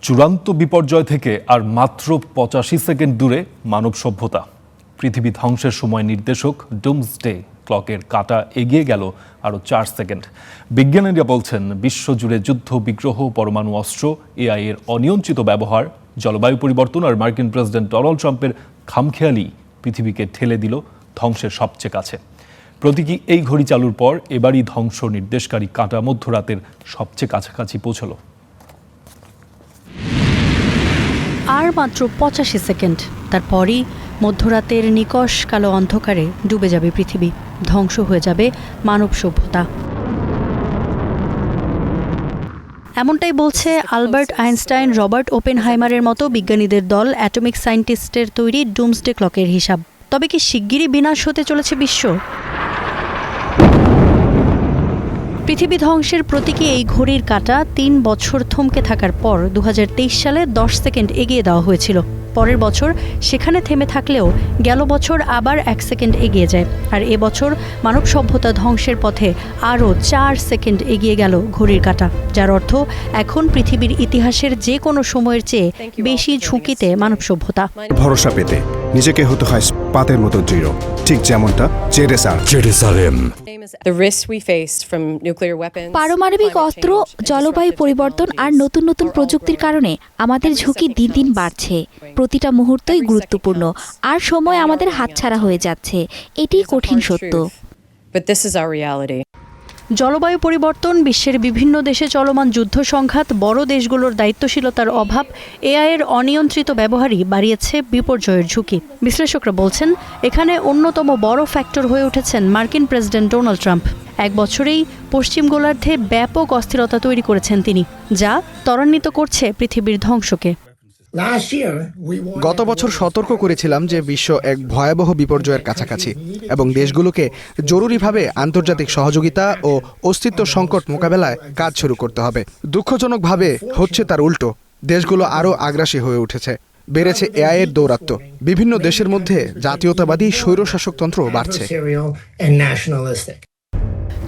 চূড়ান্ত বিপর্যয় থেকে আর মাত্র ৮৫ সেকেন্ড দূরে মানব সভ্যতা। পৃথিবী ধ্বংসের সময় নির্দেশক ডুমসডে ক্লকের কাঁটা এগিয়ে গেল আরও ৪ সেকেন্ড। বিজ্ঞানীরা বলছেন বিশ্বজুড়ে যুদ্ধ বিগ্রহ, পরমাণু অস্ত্র, এআই এর অনিয়ন্ত্রিত ব্যবহার, জলবায়ু পরিবর্তন আর মার্কিন প্রেসিডেন্ট ডোনাল্ড ট্রাম্পের খামখেয়ালি পৃথিবীকে ঠেলে দিল ধ্বংসের সবচেয়ে কাছে। প্রতীকী এই ঘড়ি চালুর পর এবারই ধ্বংস নির্দেশকারী কাঁটা মধ্যরাতের সবচেয়ে কাছাকাছি পৌঁছল। আর মাত্র ৮৫ সেকেন্ড, তারপরই মধ্যরাতের নিকষ কালো অন্ধকারে ডুবে যাবে পৃথিবী, ধ্বংস হয়ে যাবে মানব সভ্যতা। এমনটাই বলছে আলবার্ট আইনস্টাইন, রবার্ট ওপেনহাইমারের মতো বিজ্ঞানীদের দল অ্যাটমিক সায়েন্টিস্টের তৈরি ডুমসডে ক্লকের হিসাব। তবে কি শিগগিরই বিনাশ হতে চলেছে বিশ্ব? পৃথিবী ধ্বংসের প্রতীকী এই ঘড়ির কাঁটা ৩ বছর থমকে থাকার পর ২০২৩ সালে ১০ সেকেন্ড এগিয়ে দেওয়া হয়েছিল। পরের বছর সেখানে থেমে থাকলেও গেল বছর আবার ১ সেকেন্ড এগিয়ে যায়। আর এবছর মানব সভ্যতা ধ্বংসের পথে আরও ৪ সেকেন্ড এগিয়ে গেল ঘড়ির কাঁটা, যার অর্থ এখন পৃথিবীর ইতিহাসের যে কোনো সময়ের চেয়ে বেশি ঝুঁকিতে মানব সভ্যতা। ভরসা পেতে নিজেকে হতে হয় পাতের মতো দৃঢ়, ঠিক যেমনটা জেরুসালেম। পারমাণবিক অস্ত্র, জলবায়ু পরিবর্তন আর নতুন নতুন প্রযুক্তির কারণে আমাদের ঝুঁকি দিন দিন বাড়ছে। প্রতিটা মুহূর্তই গুরুত্বপূর্ণ, আর সময় আমাদের হাতছাড়া হয়ে যাচ্ছে। এটি কঠিন সত্য। জলবায়ু পরিবর্তন, বিশ্বের বিভিন্ন দেশে চলমান যুদ্ধ সংঘাত, বড় দেশগুলোর দায়িত্বশীলতার অভাব, এআই এর অনিয়ন্ত্রিত ব্যবহারই বাড়িয়েছে বিপর্যয়ের ঝুঁকি। বিশ্লেষকরা বলছেন এখানে অন্যতম বড় ফ্যাক্টর হয়ে উঠেছেন মার্কিন প্রেসিডেন্ট ডোনাল্ড ট্রাম্প। ১ বছরেই পশ্চিম গোলার্ধে ব্যাপক অস্থিরতা তৈরি করেছেন তিনি, যা ত্বরান্বিত করছে পৃথিবীর ধ্বংসকে। গত বছর সতর্ক করেছিলাম যে বিশ্ব এক ভয়াবহ বিপর্যয়ের কাছাকাছি এবং দেশগুলোকে জরুরিভাবে আন্তর্জাতিক সহযোগিতা ও অস্তিত্ব সংকট মোকাবেলায় কাজ শুরু করতে হবে। দুঃখজনকভাবে হচ্ছে তার উল্টো। দেশগুলো আরও আগ্রাসী হয়ে উঠেছে, বেড়েছে এআই এর দৌরাত্ম্য, বিভিন্ন দেশের মধ্যে জাতীয়তাবাদী স্বৈরশাসকতন্ত্র বাড়ছে।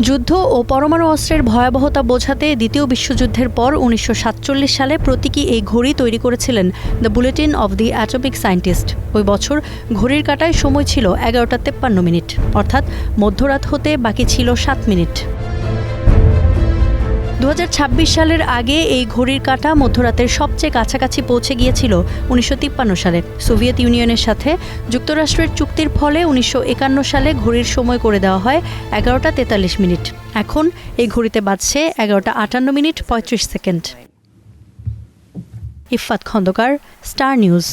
যুদ্ধ ও পরমাণু অস্ত্রের ভয়াবহতা বোঝাতে দ্বিতীয় বিশ্বযুদ্ধের পর ১৯৪৭ সালে প্রতীকী এই ঘড়ি তৈরি করেছিলেন the bulletin of the atomic scientist. ওই বছর ঘড়ির কাঁটায় সময় ছিল ১১টা ৫৩ মিনিট, অর্থাৎ মধ্যরাত হতে বাকি ছিল ৭ মিনিট। ২০২৬ সালের আগে এই ঘড়ির কাঁটা মধ্যরাতের সবচেয়ে কাছাকাছি পৌঁছে গিয়েছিল ১৯৫৩ সালে সোভিয়েত ইউনিয়নের সাথে যুক্তরাষ্ট্রের চুক্তির ফলে ১৯৫১ সালে ঘড়ির সময় করে দেওয়া হয় ১১টা ৪৩ মিনিট। এখন এই ঘড়িতে বাজছে ১১টা ৫৮ minute ৩৫ second. Iffat Khandakar, Star news.